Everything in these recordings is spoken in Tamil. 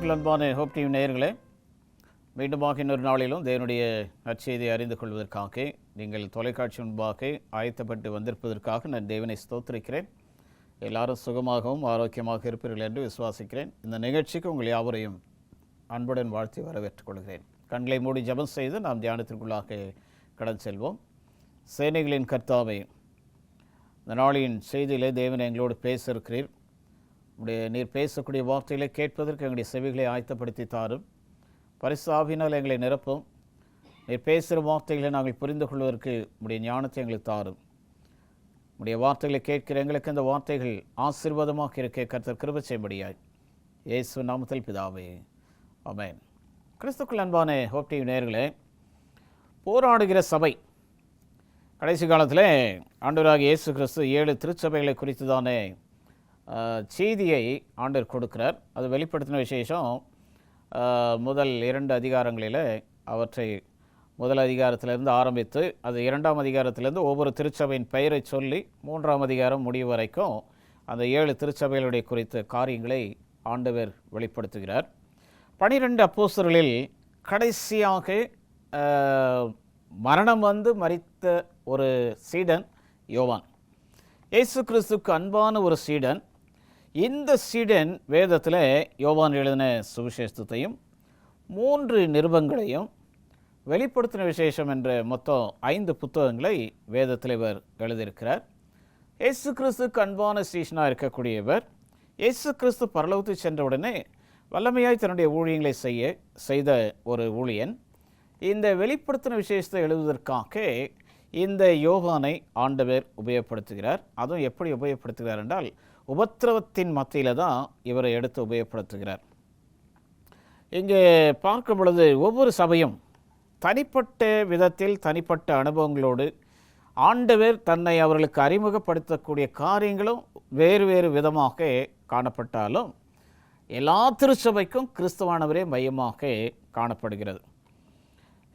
கிறிஸ்துக்கள் அன்பான ஹோப் டிவி நேயர்களே, மீண்டுமாக இன்னொரு நாளிலும் தேவனுடைய நற்செய்தியை அறிந்து கொள்வதற்காக நீங்கள் தொலைக்காட்சி முன்பாக ஆயத்தப்பட்டு வந்திருப்பதற்காக நான் தேவனை ஸ்தோத்திரிக்கிறேன். எல்லாரும் சுகமாகவும் ஆரோக்கியமாக இருப்பீர்கள் என்று விசுவாசிக்கிறேன். இந்த நிகழ்ச்சிக்கு உங்கள் யாவரையும் அன்புடன் வாழ்த்தி வரவேற்றுக் கொள்கிறேன். கண்களை மூடி ஜெபம் செய்து நாம் தியானத்திற்குள்ளாக கடந்து செல்வோம். சேனைகளின் கர்த்தாவே, இந்த நாளின் செய்தியிலே தேவன் எங்களோடு பேச இருக்கிறீர். நீர் பேசக்கூடிய வார்த்தைகளை கேட்பதற்கு எங்களுடைய செவிகளை ஆயத்தப்படுத்தி தாரும். பரிசுத்த ஆவியினால் எங்களை நிரப்பும். நீர் பேசுகிற வார்த்தைகளை நாங்கள் புரிந்து கொள்வதற்கு உடைய ஞானத்தை எங்களுக்கு தாரும். உடைய வார்த்தைகளை கேட்கிற எங்களுக்கு அந்த வார்த்தைகள் ஆசீர்வாதமாக இருக்க கர்த்தர் கிருபை செய்யும்படியாய் இயேசு நாமத்தில் பிதாவே, ஆமென். கிறிஸ்துக்கள் அன்பான ஹோப் டிவி நேயர்களே, போராடுகிற சபை. கடைசி காலத்தில் ஆண்டவராகிய இயேசு கிறிஸ்து 7 திருச்சபைகளை குறித்துதான செய்தியை ஆண்டவர் கொடுக்கிறார். அது வெளிப்படுத்தின விசேஷம் முதல் 2 அதிகாரங்களில் அவற்றை முதல் அதிகாரத்திலிருந்து ஆரம்பித்து அது 2ஆம் அதிகாரத்திலிருந்து ஒவ்வொரு திருச்சபையின் பெயரை சொல்லி 3ஆம் அதிகாரம் முடிவு வரைக்கும் அந்த 7 திருச்சபைகளுடைய குறித்த காரியங்களை ஆண்டவர் வெளிப்படுத்துகிறார். 12 அப்போஸ்தலர்களில் கடைசியாக மரணம் வந்து மரித்த ஒரு சீடன் யோவான். இயேசு கிறிஸ்துக்கு அன்பான ஒரு சீடன். இந்த சீடன் வேதத்தில் யோவான் எழுதின சுவிசேஷத்தையும் 3 நிருபங்களையும் வெளிப்படுத்தின விசேஷம் என்ற மொத்தம் 5 புத்தகங்களை வேதத்தில் இவர் எழுதியிருக்கிறார். இயேசு கிறிஸ்துக்கு அன்பான சீஷனாக இருக்கக்கூடியவர். இயேசு கிறிஸ்து பரலோகத்துக்கு சென்றவுடனே வல்லமையாய் தன்னுடைய ஊழியங்களை செய்த ஒரு ஊழியன். இந்த வெளிப்படுத்தின விசேஷத்தை எழுதுவதற்காக இந்த யோவானை ஆண்டவர் உபயோகப்படுத்துகிறார். அதுவும் எப்படி உபயோகப்படுத்துகிறார் என்றால், உபத்திரவத்தின் மத்தியில் தான் இவரை எடுத்து உபயோகப்படுத்துகிறார். இங்கே பார்க்கும் பொழுது ஒவ்வொரு சபையும் தனிப்பட்ட விதத்தில் தனிப்பட்ட அனுபவங்களோடு ஆண்டவர் தன்னை அவர்களுக்கு அறிமுகப்படுத்தக்கூடிய காரியங்களும் வேறு வேறு விதமாக காணப்பட்டாலும் எல்லா திருச்சபைக்கும் கிறிஸ்துவானவரே மையமாக காணப்படுகிறது.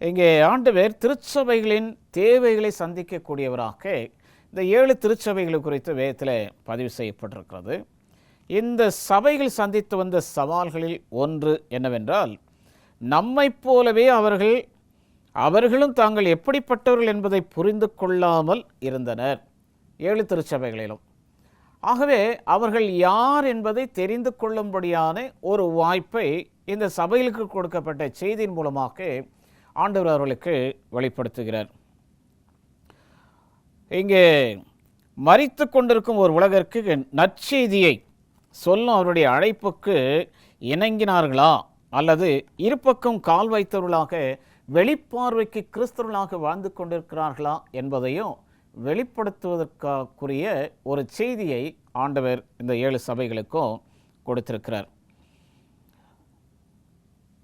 இங்கே ஆண்டவர் திருச்சபைகளின் தேவைகளை சந்திக்கக்கூடியவராக இந்த 7 திருச்சபைகள் குறித்து வேதத்தில் பதிவு செய்யப்பட்டிருக்கிறது. இந்த சபைகள் சந்தித்து வந்த சவால்களில் ஒன்று என்னவென்றால், நம்மைப் போலவே அவர்களும் தாங்கள் எப்படிப்பட்டவர்கள் என்பதை புரிந்து கொள்ளாமல் இருந்தனர் 7 திருச்சபைகளிலும். ஆகவே அவர்கள் யார் என்பதை தெரிந்து கொள்ளும்படியான ஒரு வாய்ப்பை இந்த சபைகளுக்கு கொடுக்கப்பட்ட செய்தியின் மூலமாக ஆண்டவர் அவர்களுக்கு வெளிப்படுத்துகிறார். இங்கே மரித்து கொண்டிருக்கும் ஒரு உலகிற்கு நற்செய்தியை சொல்லும் அவருடைய அழைப்புக்கு இணங்கினார்களா அல்லது இருபக்கம் கால் வைத்தவர்களாக வெளிப்பார்வைக்கு கிறிஸ்தவர்களாக வாழ்ந்து கொண்டிருக்கிறார்களா என்பதையும் வெளிப்படுத்துவதற்குரிய ஒரு செய்தியை ஆண்டவர் இந்த 7 சபைகளுக்கும் கொடுத்திருக்கிறார்.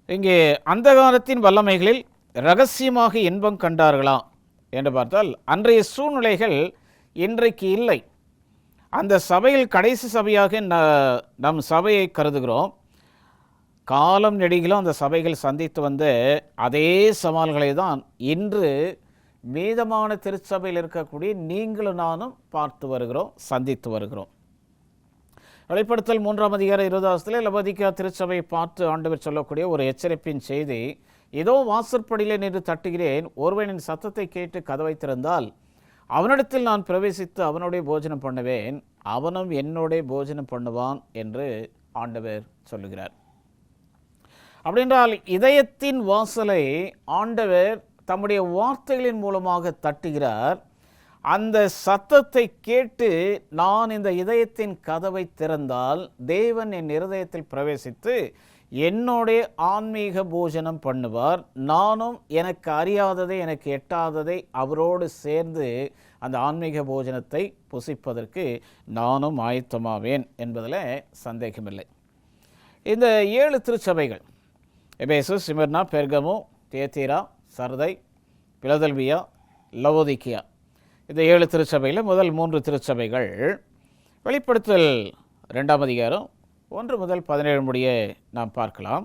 இங்கே அந்த காலத்தின் வல்லமைகளில் இரகசியமாக இன்பம் கண்டார்களா என்று பார்த்தால், அன்றைய சூழ்நிலைகள் இன்றைக்கு இல்லை. அந்த சபையில் கடைசி சபையாக நம் சபையை கருதுகிறோம். காலம் நெடுகிலும் அந்த சபைகள் சந்தித்து வந்த அதே சவால்களை தான் இன்று மீதமான திருச்சபையில் இருக்கக்கூடிய நீங்களும் நானும் பார்த்து வருகிறோம், சந்தித்து வருகிறோம். வெளிப்படுத்தல் 3ஆம் அதிகாரம் 20 லவோதிக்கா திருச்சபையை பார்த்து ஆண்டவர் சொல்லக்கூடிய ஒரு எச்சரிப்பின் செய்தி, இதோ வாசற்படியிலே நின்று தட்டுகிறேன், ஒருவனின் சத்தத்தை கேட்டு கதவை திறந்தால் அவனிடத்தில் நான் பிரவேசித்து அவனோட போஜனம் பண்ணுவேன், அவனும் என்னோட போஜனம் பண்ணுவான் என்று ஆண்டவர் சொல்லுகிறார். அப்படின்றால் இதயத்தின் வாசலை ஆண்டவர் தம்முடைய வார்த்தைகளின் மூலமாக தட்டுகிறார். அந்த சத்தத்தை கேட்டு நான் இந்த இதயத்தின் கதவை திறந்தால் தேவன் என் இருதயத்தில் பிரவேசித்து என்னோடைய ஆன்மீக போஜனம் பண்ணுவார். நானும் எனக்கு அறியாததை எனக்கு எட்டாததை அவரோடு சேர்ந்து அந்த ஆன்மீக போஜனத்தை புசிப்பதற்கு நானும் ஆயத்தமாவேன் என்பதில் சந்தேகமில்லை. இந்த 7 திருச்சபைகள் எபேசு, சிமிர்னா, பெர்கமு, தியத்தீரா, சர்தை, பிலதெல்பியா, லவோதிக்கியா, இந்த 7 திருச்சபையில் முதல் 3 திருச்சபைகள் வெளிப்படுத்தல் 2ஆம் அதிகாரம் 1 முதல் 17 முடிய நாம் பார்க்கலாம்.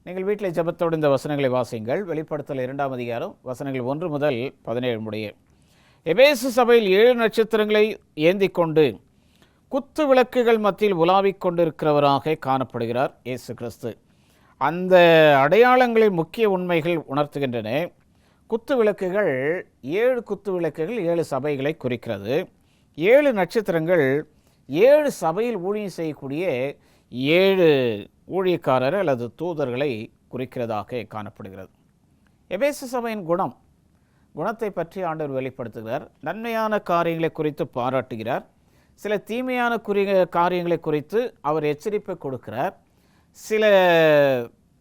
நீங்கள் வீட்டில் ஜெபத்தோடு இந்த வசனங்களை வாசியுங்கள். வெளிப்படுத்தல் 2ஆம் அதிகாரம் வசனங்கள் 1 முதல் 17 முடிய. எபேசு சபையில் 7 நட்சத்திரங்களை ஏந்தி கொண்டு குத்து விளக்குகள் மத்தியில் உலாவிக் கொண்டிருக்கிறவராக காணப்படுகிறார் இயேசு கிறிஸ்து. அந்த அடையாளங்களின் முக்கிய உண்மைகள் உணர்த்துகின்றன. குத்து விளக்குகள் 7 குத்து விளக்குகள் 7 சபைகளை குறிக்கிறது. 7 நட்சத்திரங்கள் 7 சபையில் ஊழியம் செய்யக்கூடிய 7 ஊழியக்காரர் அல்லது தூதர்களை குறிக்கிறதாக காணப்படுகிறது. எபேசு சபையின் குணத்தை பற்றி ஆண்டவர் வெளிப்படுத்துகிறார். நன்மையான காரியங்களை குறித்து பாராட்டுகிறார். சில தீமையான காரியங்களை குறித்து அவர் எச்சரிப்பை கொடுக்கிறார். சில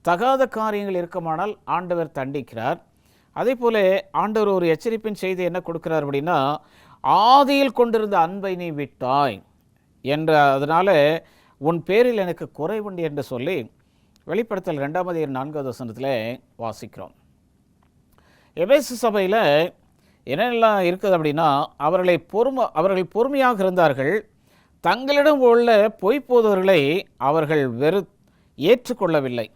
தகாத காரியங்கள் இருக்குமானால் ஆண்டவர் தண்டிக்கிறார். அதே போல ஆண்டவர் ஒரு எச்சரிப்பின் செய்தி என்ன கொடுக்கிறார் அப்படின்னா, ஆதியில் கொண்டிருந்த அன்பை நீ விட்டாய் என்ற, அதனால் உன் பேரில் எனக்கு குறைவுண்டு என்று சொல்லி வெளிப்படுத்தல் 2:4 வாசிக்கிறோம். எபேசு சபையில் என்னெல்லாம் இருக்குது அப்படின்னா, அவர்கள் பொறுமையாக இருந்தார்கள். தங்களிடம் உள்ள பொய்ப்போதவர்களை அவர்கள் ஏற்றுக்கொள்ளவில்லை.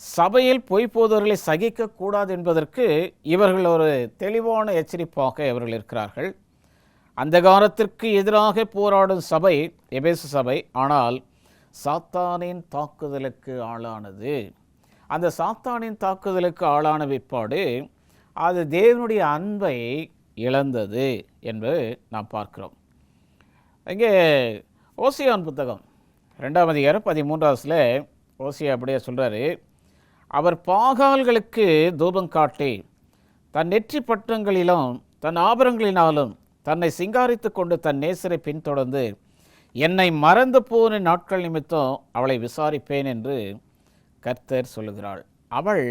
சபையில் பொய்ப்போதவர்களை சகிக்கக்கூடாது என்பதற்கு இவர்கள் ஒரு தெளிவான எச்சரிப்பாக இவர்கள் இருக்கிறார்கள். அந்த காலத்திற்கு எதிராக போராடும் சபை எபேசு சபை. ஆனால் சாத்தானின் தாக்குதலுக்கு ஆளானது. அந்த சாத்தானின் தாக்குதலுக்கு ஆளான பிற்பாடு அது தேவனுடைய அன்பை இழந்தது என்பது நாம் பார்க்கிறோம். இங்கே ஓசியான் புத்தகம் 2:13 ஓசியா அப்படியே சொல்கிறாரு, அவர் பாகால்களுக்கு தூபம் காட்டி தன் நெற்றி பட்டங்களிலும் தன் ஆபரங்களினாலும் தன்னை சிங்காரித்து கொண்டு தன் நேசரை பின்தொடர்ந்து என்னை மறந்து போன நாட்கள் நிமித்தம் அவளை விசாரிப்பேன் என்று கர்த்தர் சொல்லுகிறாள். அவள்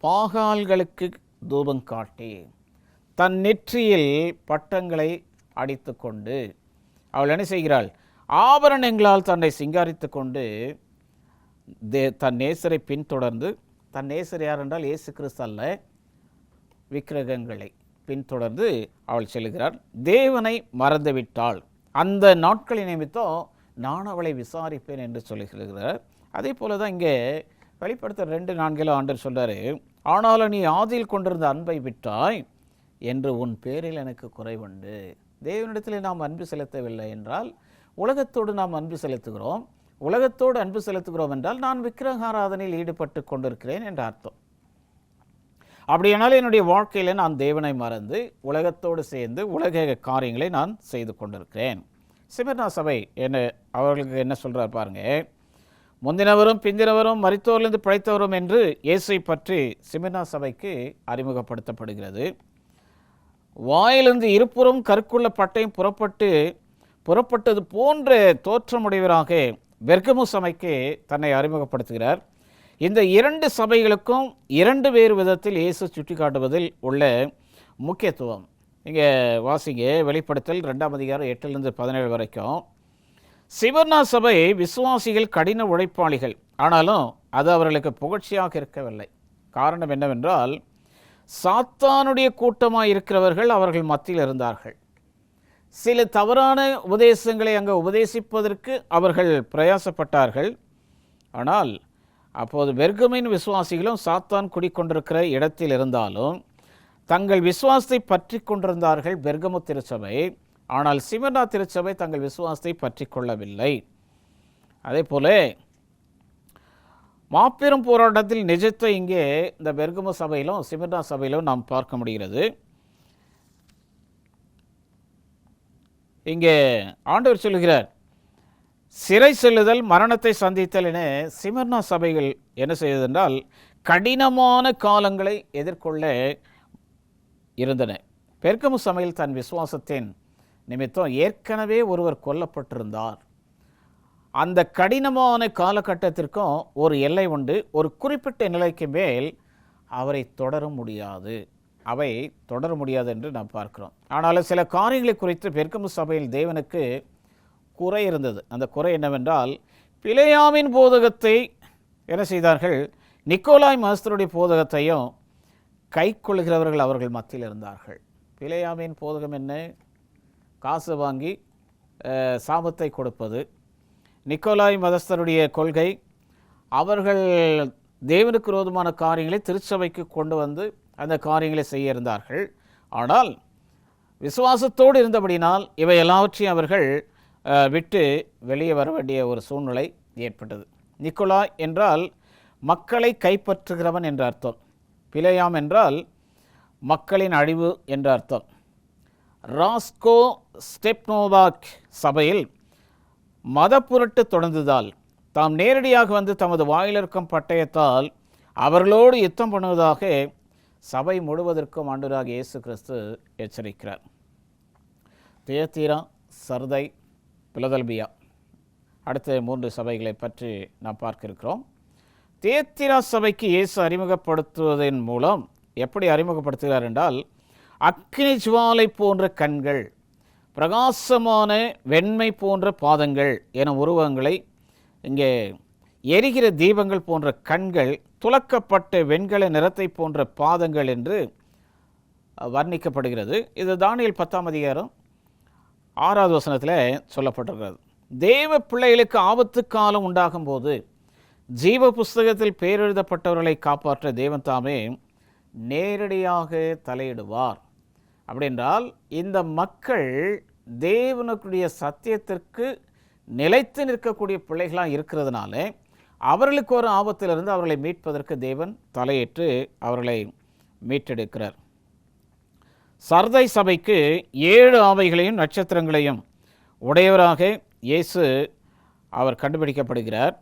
பாகால்களுக்கு தூபம் காட்டி தன் நெற்றியில் பட்டங்களை அடித்து கொண்டு அவள் என்ன செய்கிறாள்? ஆபரணங்களால் தன்னை சிங்காரித்து கொண்டு தன் நேசரை பின்தொடர்ந்து, தன் நேசர் யார் என்றால் இயேசு கிறிஸ்து அல்ல, விக்கிரகங்களை பின்தொடர்ந்து அவள் செல்கிறாள். தேவனை மறந்துவிட்டாள். அந்த நாட்களின் நிமித்தம் நான் அவளை விசாரிப்பேன் என்று சொல்லுகிறார். அதே போல தான் இங்கே வெளிப்படுத்த 2:4 ஆண்டவர் சொல்கிறாரு, ஆனாலும் நீ ஆதியில் கொண்டிருந்த அன்பை விட்டாய் என்று உன் பேரில் எனக்கு குறைவுண்டு. தேவனிடத்தில் நாம் அன்பு செலுத்தவில்லை என்றால் உலகத்தோடு நாம் அன்பு செலுத்துகிறோம். உலகத்தோடு அன்பு செலுத்துகிறோம் என்றால் நான் விக்கிரகாராதனையில் ஈடுபட்டு கொண்டிருக்கிறேன் என்ற அர்த்தம். அப்படியானால் என்னுடைய வாழ்க்கையில் நான் தேவனை மறந்து உலகத்தோடு சேர்ந்து உலக காரியங்களை நான் செய்து கொண்டிருக்கிறேன். சிமிர்னா சபை அவர்களுக்கு என்ன சொல்கிறார் பாருங்க. முந்தினவரும் பிந்தினவரும் மரித்தோரிலிருந்து பிழைத்தவரும் என்று இயேசுவை பற்றி சிமிர்னா சபைக்கு அறிமுகப்படுத்தப்படுகிறது. வாயிலிருந்து இருபுறம் கருக்குள்ள பட்டையும் புறப்பட்டது போன்ற தோற்றமுடையவராக பெர்கமு சபைக்கு தன்னை அறிமுகப்படுத்துகிறார். இந்த 2 சபைகளுக்கும் 2 வேறு விதத்தில் இயேசு சுட்டி காட்டுவதில் உள்ள முக்கியத்துவம் இங்கே வாசிங்க. வெளிப்படுத்தல் 2:8-17 வரைக்கும். சிமிர்னா சபை விசுவாசிகள் கடின உழைப்பாளிகள், ஆனாலும் அது அவர்களுக்கு புகழ்ச்சியாக இருக்கவில்லை. காரணம் என்னவென்றால், சாத்தானுடைய கூட்டமாக இருக்கிறவர்கள் அவர்கள் மத்தியில் இருந்தார்கள். சில தவறான உபதேசங்களை அங்கே உபதேசிப்பதற்கு அவர்கள் பிரயாசப்பட்டார்கள். ஆனால் அப்போது பெர்கமின் விசுவாசிகளும் சாத்தான் குடிக்கொண்டிருக்கிற இடத்தில் இருந்தாலும் தங்கள் விசுவாசத்தை பற்றி கொண்டிருந்தார்கள் பெர்கமு திருச்சபை. ஆனால் சிமிர்னா திருச்சபை தங்கள் விசுவாசத்தை பற்றி கொள்ளவில்லை. அதே போல மாபெரும் போராட்டத்தில் நிஜத்தை இங்கே இந்த பெர்கமு சபையிலும் சிமிர்னா சபையிலும் நாம் பார்க்க முடிகிறது. இங்கே ஆண்டவர் சொல்கிறார், சிறை செல்லுதல், மரணத்தை சந்தித்தல் என சிமிர்னா சபைகள் என்ன செய்ததென்றால் கடினமான காலங்களை எதிர்கொள்ள இருந்தன. பெர்கமு சபையில் தன் விசுவாசத்தின் நிமித்தம் ஏற்கனவே ஒருவர் கொல்லப்பட்டிருந்தார். அந்த கடினமான காலகட்டத்திற்கும் ஒரு எல்லை உண்டு. ஒரு குறிப்பிட்ட நிலைக்கு மேல் அவை தொடர முடியாது என்று நாம் பார்க்கிறோம். ஆனாலும் சில காரியங்களை குறித்து பெர்கமு சபையில் தேவனுக்கு குறை இருந்தது. அந்த குறை என்னவென்றால், பிலேயாமின் போதகத்தை என்ன செய்தார்கள்? நிக்கோலாய் மாஸ்தருடைய போதகத்தையும் கை கொள்கிறவர்கள் அவர்கள் மத்தியில் இருந்தார்கள். பிலேயாமின் போதகம் என்ன? காசு வாங்கி சாபத்தை கொடுப்பது. நிக்கோலாய் மதஸ்தருடைய கொள்கை, அவர்கள் தேவனுக்கு விரோதமான காரியங்களை திருச்சபைக்கு கொண்டு வந்து அந்த காரியங்களை செய்ய இருந்தார்கள். ஆனால் விசுவாசத்தோடு இருந்தபடினால் இவை எல்லாவற்றையும் அவர்கள் விட்டு வெளியே வர வேண்டிய ஒரு சூழ்நிலை ஏற்பட்டது. நிக்கோலாய் என்றால் மக்களை கைப்பற்றுகிறவன் என்ற அர்த்தம். பிலேயாம் என்றால் மக்களின் அழிவு என்ற அர்த்தம். ராஸ்கோ ஸ்டெப்னோவாக் சபையில் மத புரட்டு தொடர்ந்ததால் தாம் நேரடியாக வந்து தமது வாயிலிருக்கும் பட்டயத்தால் அவர்களோடு யுத்தம் பண்ணுவதாக சபை முழுவதற்கும் ஆண்டவராகிய இயேசு கிறிஸ்து எச்சரிக்கிறார். தியத்தீரா, சர்தை, பிலதெல்பியா அடுத்த 3 சபைகளை பற்றி நாம் பார்க்க இருக்கிறோம். தியத்தீரா சபைக்கு இயேசு அறிமுகப்படுத்துவதன் மூலம் எப்படி அறிமுகப்படுத்துகிறார் என்றால், அக்கினி ஜுவாலை போன்ற கண்கள், பிரகாசமான வெண்மை போன்ற பாதங்கள் என உருவங்களை, இங்கே எரிகிற தீபங்கள் போன்ற கண்கள், துலக்கப்பட்ட வெண்கல நிறத்தை போன்ற பாதங்கள் என்று வர்ணிக்கப்படுகிறது. இது தானியேல் 10ஆம் அதிகாரம் 6வது வசனத்தில் சொல்லப்பட்டிருக்கிறது. தேவ பிள்ளைகளுக்கு ஆபத்து காலம் உண்டாகும் போது ஜீவ புஸ்தகத்தில் பேரெழுதப்பட்டவர்களை காப்பாற்ற தேவன் தாமே நேரடியாக தலையிடுவார். அப்படின்றால் இந்த மக்கள் தேவனுடைய சத்தியத்திற்கு நிலைத்து நிற்கக்கூடிய பிள்ளைகளாக இருக்கிறதுனால அவர்களுக்கு ஒரு ஆபத்திலிருந்து அவர்களை மீட்பதற்கு தேவன் தலையிட்டு அவர்களை மீட்டெடுக்கிறார். சர்தை சபைக்கு 7 ஆவைகளையும் நட்சத்திரங்களையும் உடையவராக இயேசு அவர் கண்டுபிடிக்கப்படுகிறார்.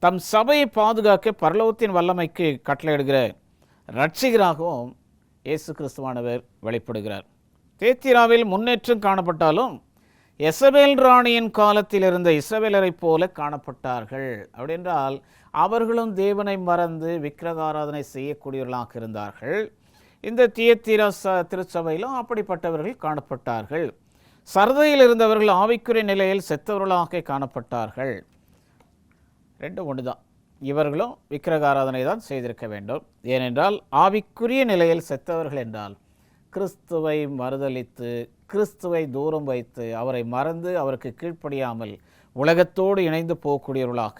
தம் சபையை பாதுகாக்க பரலோகத்தின் வல்லமைக்கு கட்டளையிடுகிற இரட்சகராகவும் இயேசு கிறிஸ்துவானவர் வெளிப்படுகிறார். தியத்தீராவில் முன்னேற்றம் காணப்பட்டாலும் எசபேல் ராணியின் காலத்தில் இருந்த இஸ்ரவேலரை போல காணப்பட்டார்கள். அப்படின்றால் அவர்களும் தேவனை மறந்து விக்கிரகாராதனை செய்யக்கூடியவர்களாக இருந்தார்கள். இந்த தியத்தீரா திருச்சபையிலும் அப்படிப்பட்டவர்கள் காணப்பட்டார்கள். சர்தையில் இருந்தவர்கள் ஆவிக்குரிய நிலையில் செத்தவர்களாக காணப்பட்டார்கள். 2 ஒன்று தான். இவர்களும் விக்கிரகாராதனை தான் செய்திருக்க வேண்டும். ஏனென்றால் ஆவிக்குரிய நிலையில் செத்தவர்கள் என்றால் கிறிஸ்துவை மறுதலித்து, கிறிஸ்துவை தூரம் வைத்து, அவரை மறந்து அவருக்கு கீழ்ப்படியாமல் உலகத்தோடு இணைந்து போகக்கூடியவர்களாக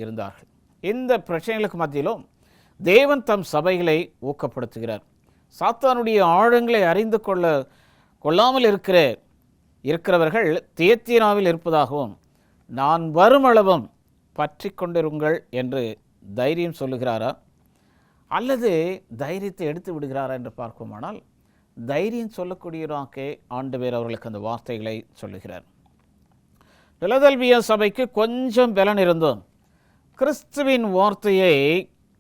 இருந்தார்கள். இந்த பிரச்சனைகளுக்கு மத்தியிலும் தேவன் தம் சபைகளை ஊக்கப்படுத்துகிறார். சாத்தானுடைய ஆழங்களை அறிந்து கொள்ளாமல் இருக்கிறவர்கள் தியத்தீராவில் இருப்பதாகவும், நான் வருமளவும் பற்றி கொண்டிருங்கள் என்று தைரியம் சொல்லுகிறாரா அல்லது தைரியத்தை எடுத்து விடுகிறாரா என்று பார்ப்போமானால், தைரியம் சொல்லக்கூடியவராக ஆண்டவர் அவர்களுக்கு அந்த வார்த்தைகளை சொல்லுகிறார். பிலதெல்பியா சபைக்கு கொஞ்சம் பலன் இருந்தும் கிறிஸ்துவின் வார்த்தையை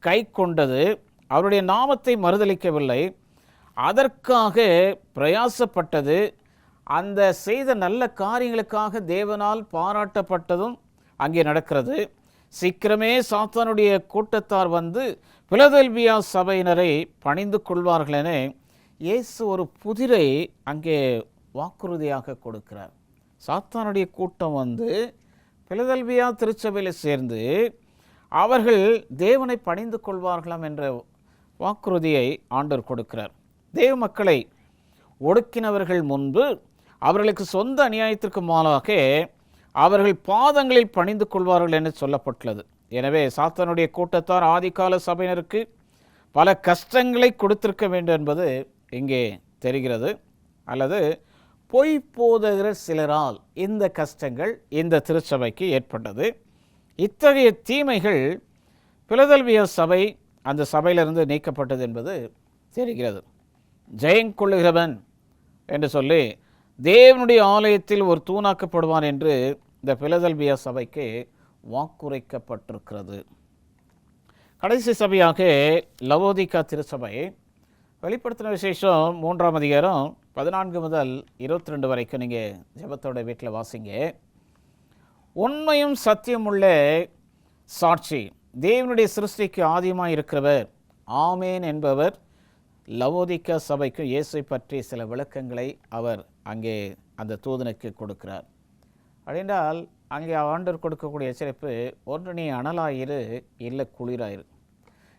கை கொண்டது, அவருடைய நாமத்தை மறுதலிக்கவில்லை, அதற்காக பிரயாசப்பட்டது, அந்த செய்த நல்ல காரியங்களுக்காக தேவனால் பாராட்டப்பட்டதும் அங்கே நடக்கிறது. சீக்கிரமே சாத்தானுடைய கூட்டத்தார் வந்து பிலதெல்பியா சபையினரை பணிந்து கொள்வார்கள் என இயேசு ஒரு புதிரை அங்கே வாக்குறுதியாக கொடுக்கிறார். சாத்தானுடைய கூட்டம் வந்து பிலதெல்பியா திருச்சபையில் சேர்ந்து அவர்கள் தேவனை பணிந்து கொள்வார்களாம் என்ற வாக்குறுதியை ஆண்டவர் கொடுக்கிறார். தேவ மக்களை ஒடுக்கினவர்கள் முன்பு அவர்களுக்கு சொந்த அநியாயத்திற்கு மாறாக அவர்கள் பாதங்களில் பணிந்து கொள்வார்கள் என்று சொல்லப்பட்டுள்ளது. எனவே சாத்தானுடைய கூட்டத்தார் ஆதிகால சபையினருக்கு பல கஷ்டங்களை கொடுத்திருக்க வேண்டும் என்பது இங்கே தெரிகிறது. அல்லது பொய் போதகிற சிலரால் இந்த கஷ்டங்கள் இந்த திருச்சபைக்கு ஏற்பட்டது. இத்தகைய தீமைகள் பிலதெல்பியா சபை அந்த சபையிலிருந்து நீக்கப்பட்டது என்பது தெரிகிறது. ஜெயங்கொள்ளுகிறவன் என்று சொல்லி தேவனுடைய ஆலயத்தில் ஒரு தூணாக்கப்படுவான் என்று இந்த பிலதெல்பியா சபைக்கு வாக்குரைக்கப்பட்டிருக்கிறது. கடைசி சபையாக லவோதிகா திருச்சபை வெளிப்படுத்தின விசேஷம் 3ஆம் அதிகாரம் 14 முதல் 22 வரைக்கும் நீங்கள் ஜெபத்தோட வீட்டில் வாசிங்க. உண்மையும் சத்தியமுள்ள சாட்சி, தேவனுடைய சிருஷ்டிக்கு ஆதியமாக இருக்கிறவர் ஆமேன் என்பவர் லவோதிகா சபைக்கு இயேசை பற்றி சில விளக்கங்களை அவர் அங்கே அந்த தூதனுக்கு கொடுக்கிறார். அப்படின்றால் அங்கே ஆண்டவர் கொடுக்கக்கூடிய எச்சரிப்பு, ஒன்று நீ அனலாயிரு, இல்லை குளிராயிரு.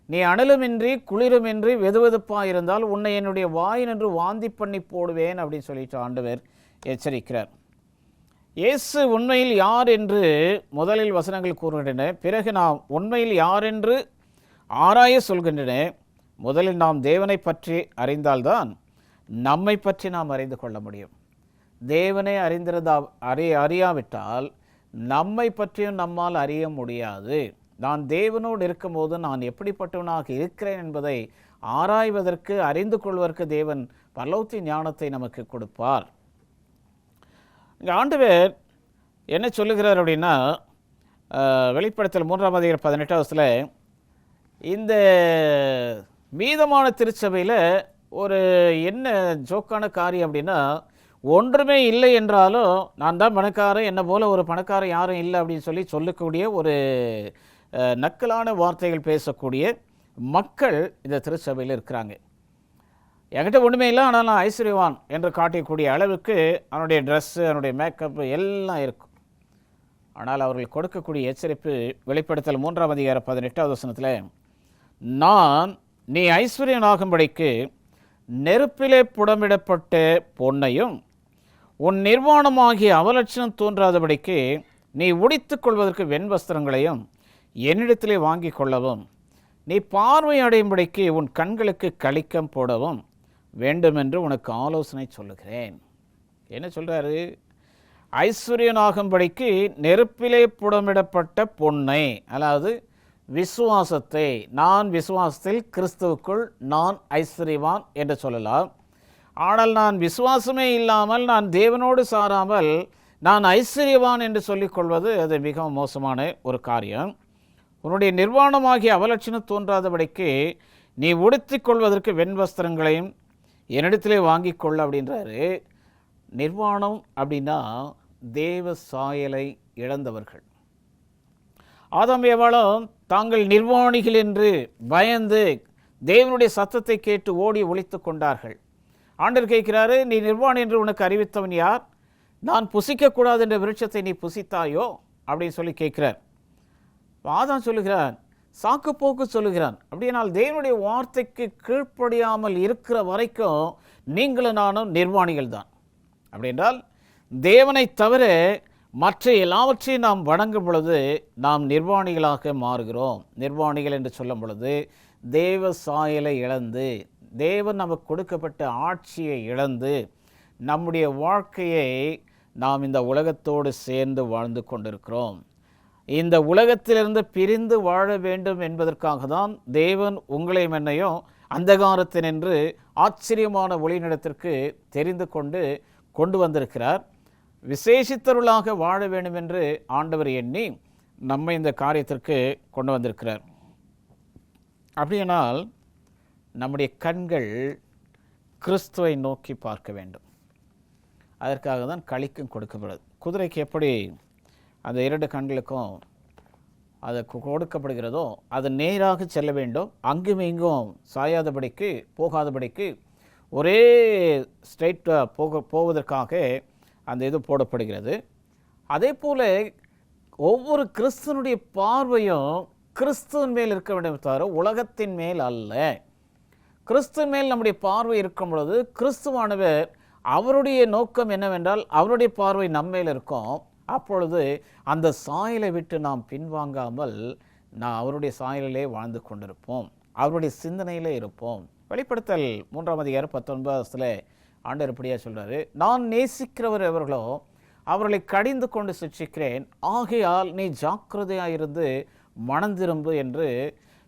நீ அனலுமின்றி குளிருமின்றி வெதுவெதுப்பாக இருந்தால் உன்னை என்னுடைய வாயினின்று வாந்தி பண்ணி போடுவேன் அப்படின்னு சொல்லிட்டு ஆண்டவர் எச்சரிக்கிறார். இயேசு உண்மையில் யார் என்று முதலில் வசனங்கள் கூறுகின்றன. பிறகு நாம் உண்மையில் யார் என்று ஆராய சொல்கின்றன. முதலில் நாம் தேவனை பற்றி அறிந்தால்தான் நம்மை பற்றி நாம் அறிந்து கொள்ள முடியும். தேவனை அறியாவிட்டால் நம்மை பற்றியும் நம்மால் அறிய முடியாது. நான் தேவனோடு இருக்கும்போது நான் எப்படிப்பட்டவனாக இருக்கிறேன் என்பதை ஆராய்வதற்கு, அறிந்து கொள்வதற்கு தேவன் பரலோகத்தின் ஞானத்தை நமக்கு கொடுப்பார். இங்கே ஆண்டவர் என்ன சொல்லுகிறார் அப்படின்னா, வெளிப்படுத்தல் 3:18 இந்த மீதமான திருச்சபையில் ஒரு என்ன ஜோக்கான காரியம் அப்படின்னா, ஒன்றுமே இல்லை என்றாலும் நான் தான் பணக்காரன், என்னை போல ஒரு பணக்காரன் யாரும் இல்லை அப்படின்னு சொல்லக்கூடிய ஒரு நக்கலான வார்த்தைகள் பேசக்கூடிய மக்கள் இந்த திருச்சபையில் இருக்கிறாங்க. என்கிட்ட ஒன்றுமே இல்லை, ஆனால் நான் ஐஸ்வர்யவான் என்று காட்டக்கூடிய அளவுக்கு அவனுடைய ட்ரெஸ்ஸு, அவனுடைய மேக்கப்பு எல்லாம் இருக்கும். ஆனால் அவர்கள் கொடுக்கக்கூடிய எச்சரிப்பு வெளிப்படுத்தல் 3:18 நான் நீ ஐஸ்வர்யனாகும்படிக்கு நெருப்பிலே புடமிடப்பட்ட பொன்னையும் உன் நிர்வாணமாகிய அவலட்சணம் தோன்றாதபடிக்கு நீ உடித்துக் கொள்வதற்கு வெண்வஸ்திரங்களையும் என்னிடத்திலே வாங்கி கொள்ளவும், நீ பார்வை அடையும்படிக்கு உன் கண்களுக்கு களிக்கம் போடவும் வேண்டுமென்று உனக்கு ஆலோசனை சொல்லுகிறேன். என்ன சொல்கிறாரு? ஐஸ்வர்யனாகும்படிக்கு நெருப்பிலே புடமிடப்பட்ட பொன்னை, அதாவது விசுவாசத்தை, நான் விசுவாசத்தில் கிறிஸ்துவுக்குள் நான் ஐஸ்வர்யவான் என்று சொல்லலாம். ஆனால் நான் விசுவாசமே இல்லாமல், நான் தேவனோடு சாராமல் நான் ஐஸ்வர்யவான் என்று சொல்லிக்கொள்வது அது மிகவும் மோசமான ஒரு காரியம். உன்னுடைய நிர்வாணமாகிய அவலட்சணம் தோன்றாதபடிக்கு நீ உடுத்திக் கொள்வதற்கு வெண்வஸ்திரங்களையும் என்னிடத்திலே வாங்கி கொள்ள அப்படின்றாரு. நிர்வாணம் அப்படின்னா தேவ சாயலை இழந்தவர்கள். ஆதாம் ஏவாளும் தாங்கள் நிர்வாணிகள் என்று பயந்து தேவனுடைய சத்தத்தை கேட்டு ஓடி ஒளித்து கொண்டார்கள். ஆண்டவர் கேட்கிறாரு, நீ நிர்வாணி என்று உனக்கு அறிவித்தவன் யார்? நான் புசிக்கக்கூடாது என்ற விருட்சத்தை நீ புசித்தாயோ அப்படின்னு சொல்லி கேட்கிறார். ஆதாம் சொல்லுகிறான், சாக்கு போக்கு சொல்லுகிறான். அப்படினால் தேவனுடைய வார்த்தைக்கு கீழ்ப்படியாமல் இருக்கிற வரைக்கும் நீங்களும் நானும் நிர்வாணிகள் தான். அப்படின்றால் தேவனை தவிர மற்ற எல்லாவற்றையும் நாம் வணங்கும் பொழுது நாம் நிர்வாணிகளாக மாறுகிறோம். நிர்வாணிகள் என்று சொல்லும் பொழுது தேவ சாயலை இழந்து, தேவன் நமக்கு கொடுக்கப்பட்ட ஆட்சியை இழந்து, நம்முடைய வாழ்க்கையை நாம் இந்த உலகத்தோடு சேர்ந்து வாழ்ந்து கொண்டிருக்கிறோம். இந்த உலகத்திலிருந்து பிரிந்து வாழ வேண்டும் என்பதற்காக தான் தேவன் உங்களையும் என்னையும் அந்தகாரத்தினின்று ஆச்சரியமான ஒளிநிலத்திற்கு தெரிந்து கொண்டு வந்திருக்கிறார். விசேஷித்தருளாக வாழ வேண்டும் என்று ஆண்டவர் எண்ணி நம்மை இந்த காரியத்திற்கு கொண்டு வந்திருக்கிறார். அப்படியானால் நம்முடைய கண்கள் கிறிஸ்துவை நோக்கி பார்க்க வேண்டும். அதற்காக தான் களிக்கும் கொடுக்கப்படுது. குதிரைக்கு எப்படி அந்த 2 கண்களுக்கும் அது கொடுக்கப்படுகிறதோ அது நேராக செல்ல வேண்டும், அங்கும் இங்கும் சாயாதபடிக்கு போகாதபடிக்கு ஒரே ஸ்ட்ரைட்டாக போவதற்காக அந்த இது போடப்படுகிறது. அதே போல் ஒவ்வொரு கிறிஸ்துவனுடைய பார்வையும் கிறிஸ்துவின் மேல் இருக்க வேண்டும், தவிர உலகத்தின் மேல் அல்ல. கிறிஸ்துவின் மேல் நம்முடைய பார்வை இருக்கும் பொழுது கிறிஸ்துவானவர் அவருடைய நோக்கம் என்னவென்றால் அவருடைய பார்வை நம்மேல் இருக்கும். அப்பொழுது அந்த சாயலை விட்டு நாம் பின்வாங்காமல் நான் அவருடைய சாயலிலே வாழ்ந்து கொண்டிருப்போம், அவருடைய சிந்தனையிலே இருப்போம். வெளிப்படுத்தல் 3:19 ஆண்டவர் இப்படியா சொல்கிறாரு, நான் நேசிக்கிறவர் எவர்களோ அவர்களை கடிந்து கொண்டு சிட்சிக்கிறேன், ஆகையால் நீ ஜாக்கிரதையாயிருந்து மனம் திரும்பு என்று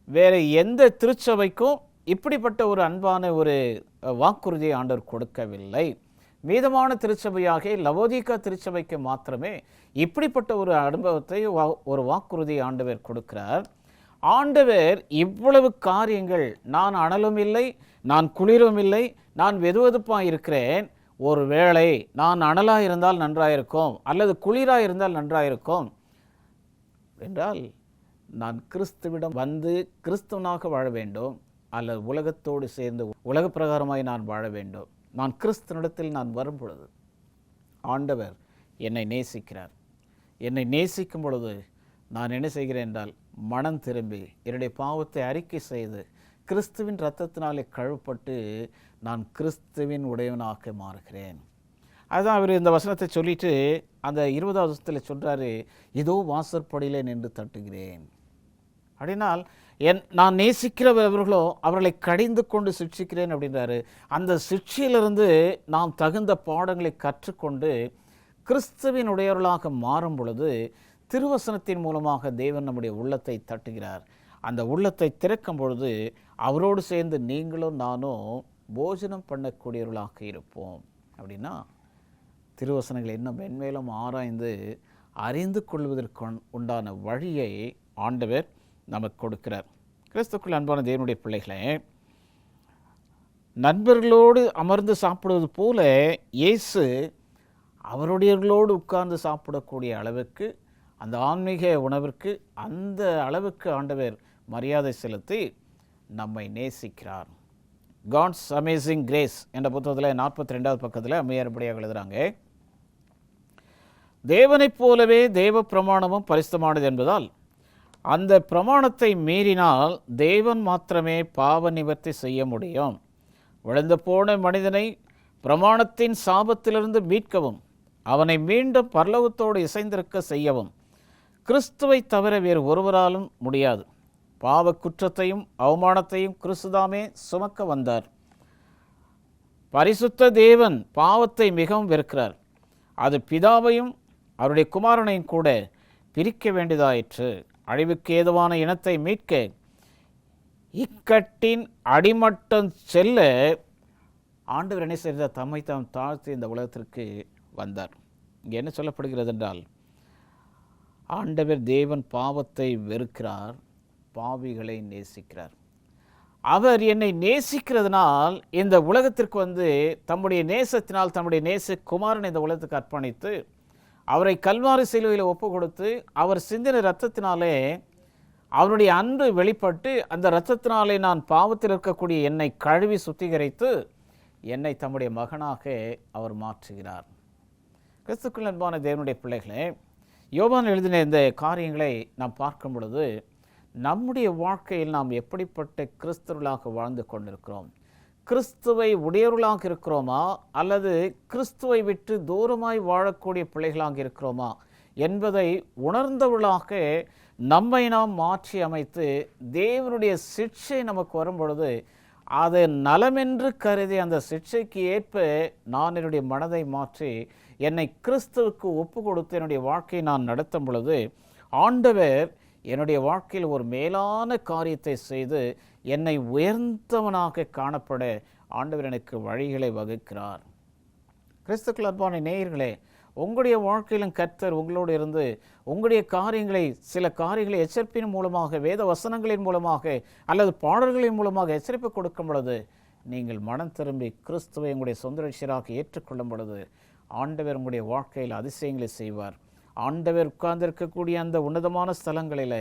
வேறு எந்த திருச்சபைக்கும் இப்படிப்பட்ட ஒரு அன்பான ஒரு வாக்குறுதியை ஆண்டவர் கொடுக்கவில்லை. மீதமான திருச்சபையாக லவோதிகா திருச்சபைக்கு மாத்திரமே இப்படிப்பட்ட ஒரு அனுபவத்தை, ஒரு வாக்குறுதியை ஆண்டவர் கொடுக்கிறார். ஆண்டவர் இவ்வளவு காரியங்கள், நான் அனலும் இல்லை, நான் குளிரும் இல்லை, நான் வெதுவெதுப்பாக இருக்கிறேன், ஒரு வேளை நான் அனலாக இருந்தால் நன்றாயிருக்கும் அல்லது குளிராக இருந்தால் நன்றாயிருக்கும் என்றால் நான் கிறிஸ்துவிடம் வந்து கிறிஸ்துவனாக வாழ வேண்டும் அல்லது உலகத்தோடு சேர்ந்து உலக பிரகாரமாய் நான் வாழ வேண்டும். நான் கிறிஸ்துவனிடத்தில் நான் வரும் பொழுது ஆண்டவர் என்னை நேசிக்கிறார். என்னை நேசிக்கும் பொழுது நான் என்ன செய்கிறேன் என்றால் மனம் திரும்பி என்னுடைய பாவத்தை அறிக்கை செய்து கிறிஸ்துவின் இரத்தத்தினாலே கழுவப்பட்டு நான் கிறிஸ்துவின் உடையவனாக மாறுகிறேன். அதுதான் அவர் இந்த வசனத்தை சொல்லிட்டு அந்த 20வது வசனத்தில் சொல்கிறாரு, இதோ வாசற்படியிலே நின்று தட்டுகிறேன். அப்படின்னால் நான் நேசிக்கிறவர்களோ அவர்களை கடிந்து கொண்டு சிட்சிக்கிறேன் அப்படின்றாரு. அந்த சிட்சையிலிருந்து நாம் தகுந்த பாடங்களை கற்றுக்கொண்டு கிறிஸ்துவின் உடையவர்களாக மாறும் பொழுது திருவசனத்தின் மூலமாக தேவன் நம்முடைய உள்ளத்தை தட்டுகிறார். அந்த உள்ளத்தை திறக்கும் பொழுது அவரோடு சேர்ந்து நீங்களும் நானும் போஜனம் பண்ணக்கூடியவர்களாக இருப்போம். அப்படின்னா திருவசனங்களை இன்னும் மென்மேலும் ஆராய்ந்து அறிந்து கொள்வதற்கு உண்டான வழியை ஆண்டவர் நமக்கு கொடுக்கிறார். கிறிஸ்துக்குள் அன்பான தேவனுடைய பிள்ளைகளே, நண்பர்களோடு அமர்ந்து சாப்பிடுவது போல இயேசு அவருடையவர்களோடு உட்கார்ந்து சாப்பிடக்கூடிய அளவுக்கு, அந்த ஆன்மீக உணவிற்கு அந்த அளவுக்கு ஆண்டவர் மரியாதை செலுத்தி நம்மை நேசிக்கிறார். காட்ஸ் அமேசிங் கிரேஸ் என்ற புத்தகத்தில் 42வது பக்கத்தில் அம்மையார்படியாக எழுதுகிறாங்க, தேவனைப் போலவே தேவ பிரமாணமும் பரிசுத்தமானது என்பதால் அந்த பிரமாணத்தை மீறினால் தேவன் மாத்திரமே பாவ நிவர்த்தி செய்ய முடியும். விழுந்து போன மனிதனை பிரமாணத்தின் சாபத்திலிருந்து மீட்கவும் அவனை மீண்டும் பரலோகத்தோடு இசைந்திருக்க செய்யவும் கிறிஸ்துவை தவிர வேறு ஒருவராலும் முடியாது. பாவ குற்றத்தையும் அவமானத்தையும் கிறிஸ்துதாமே சுமக்க வந்தார். பரிசுத்த தேவன் பாவத்தை மிகவும் வெறுக்கிறார். அது பிதாவையும் அவருடைய குமாரனையும் கூட பிரிக்க வேண்டியதாயிற்று. அழிவுக்கு ஏதுவான இனத்தை மீட்க இக்கட்டின் அடிமட்டம் செல்ல ஆண்டவர் என்ன செய்தார்? தம்மை தாம் தாழ்த்தி இந்த உலகத்திற்கு வந்தார். இங்கே என்ன சொல்லப்படுகிறது என்றால், ஆண்டவர் தேவன் பாவத்தை வெறுக்கிறார், பாவிகளை நேசிக்கிறார். அவர் என்னை நேசிக்கிறதுனால் இந்த உலகத்திற்கு வந்து தம்முடைய நேசத்தினால் தம்முடைய நேச குமாரன் இந்த உலகத்துக்கு அர்ப்பணித்து அவரை கல்வாரி சிலுவையில் ஒப்பு கொடுத்து அவர் சிந்தின இரத்தத்தினாலே அவருடைய அன்பு வெளிப்பட்டு அந்த இரத்தத்தினாலே நான் பாவத்தில் இருக்கக்கூடிய என்னை கழுவி சுத்திகரித்து என்னை தம்முடைய மகனாக அவர் மாற்றுகிறார். கிறிஸ்துக்குள் அன்பான தேவனுடைய பிள்ளைகளே, யோவான் எழுதின இந்த காரியங்களை நாம் பார்க்கும் பொழுது நம்முடைய வாழ்க்கையில் நாம் எப்படிப்பட்ட கிறிஸ்தவர்களாக வாழ்ந்து கொண்டிருக்கிறோம்? கிறிஸ்துவை உடையவர்களாக இருக்கிறோமா அல்லது கிறிஸ்துவை விட்டு தூரமாய் வாழக்கூடிய பிள்ளைகளாக இருக்கிறோமா என்பதை உணர்ந்தவர்களாக நம்மை நாம் மாற்றி அமைத்து தேவனுடைய சிட்சை நமக்கு வரும் பொழுது அதை நலமென்று கருதி அந்த சிட்சைக்கு ஏற்ப நான் என்னுடைய மனதை மாற்றி என்னை கிறிஸ்துவுக்கு ஒப்பு கொடுத்து என்னுடைய வாழ்க்கையை நான் நடத்தும் பொழுது ஆண்டவர் என்னுடைய வாழ்க்கையில் ஒரு மேலான காரியத்தை செய்து என்னை உயர்ந்தவனாக காணப்பட ஆண்டவர் எனக்கு வழிகளை வகுக்கிறார். கிறிஸ்துக்கள் அன்பான நேயர்களே, உங்களுடைய வாழ்க்கையிலும் கர்த்தர் உங்களோடு இருந்து உங்களுடைய காரியங்களை சில காரியங்களை எச்சரிப்பின் மூலமாக வேத வசனங்களின் மூலமாக அல்லது பாடல்களின் மூலமாக எச்சரிப்பு கொடுக்கும் பொழுது நீங்கள் மனம் திரும்பி கிறிஸ்துவை உங்களுடைய சொந்த ரட்சகராக ஏற்றுக்கொள்ளும் பொழுது ஆண்டவர் உங்களுடைய வாழ்க்கையில் அதிசயங்களை செய்வார். ஆண்டவர் உட்கார்ந்திருக்கக்கூடிய அந்த உன்னதமான ஸ்தலங்களில்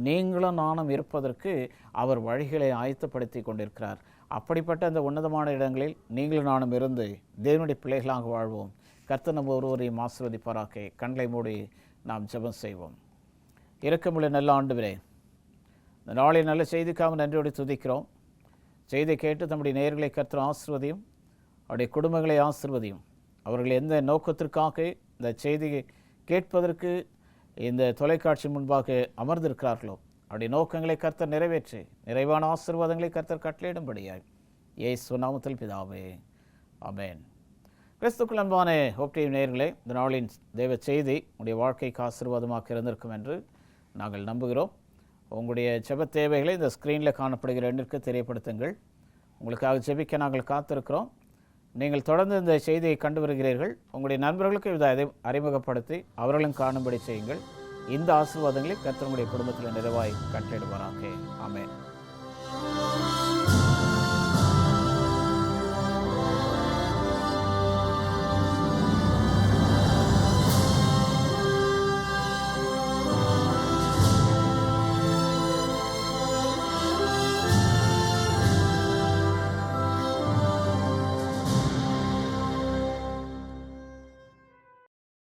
நீங்களும் நானும் இருப்பதற்கு அவர் வழிகளை ஆயத்தப்படுத்தி கொண்டிருக்கிறார். அப்படிப்பட்ட அந்த உன்னதமான இடங்களில் நீங்களும் நானும் இருந்து தேவனுடைய பிள்ளைகளாக வாழ்வோம். கர்த்தர் நம்ம ஒருவரையும் ஆசீர்வதிப்பாராக. கண்களை மூடி நாம் ஜெபம் செய்வோம். இரக்கமுள்ள நல்ல ஆண்டவரே, இந்த நாளில் நல்ல செய்திக்காக நன்றியோடு துதிக்கிறோம். செய்தி கேட்டு நம்முடைய நேயர்களை கர்த்தர் ஆசீர்வதியும், அவருடைய குடும்பங்களை ஆசீர்வதியும். அவர்கள் எந்த நோக்கத்திற்காக இந்த செய்தியை கேட்பதற்கு இந்த தொலைக்காட்சி முன்பாக அமர்ந்திருக்கிறார்களோ அவருடைய நோக்கங்களை கர்த்தர் நிறைவேற்றி நிறைவான ஆசீர்வாதங்களை கர்த்தர் கட்டளையிடும்படியாய் இயேசு நாமத்தில் பிதாவே, ஆமென். கிறிஸ்துக்குள் அன்பான ஹோப் டிவி நேயர்களே, இந்த நாளின் தேவ செய்தி உங்களுடைய வாழ்க்கைக்கு ஆசீர்வாதமாக இருந்திருக்கும் என்று நாங்கள் நம்புகிறோம். உங்களுடைய ஜெப தேவைகளை இந்த ஸ்க்ரீனில் காணப்படுகிற எண்ணிற்கு தெரியப்படுத்துங்கள். உங்களுக்காக ஜெபிக்க நாங்கள் காத்திருக்கிறோம். நீங்கள் தொடர்ந்து இந்த செய்தியை கண்டு வருகிறீர்கள். உங்களுடைய நண்பர்களுக்கு இதை அறிமுகப்படுத்தி அவர்களும் காணும்படி செய்யுங்கள். இந்த ஆசீர்வாதங்களை கர்த்தர் உங்களுடைய குடும்பத்தில் நிறைவாய் கட்டளையிடுவாராக. ஆமென்.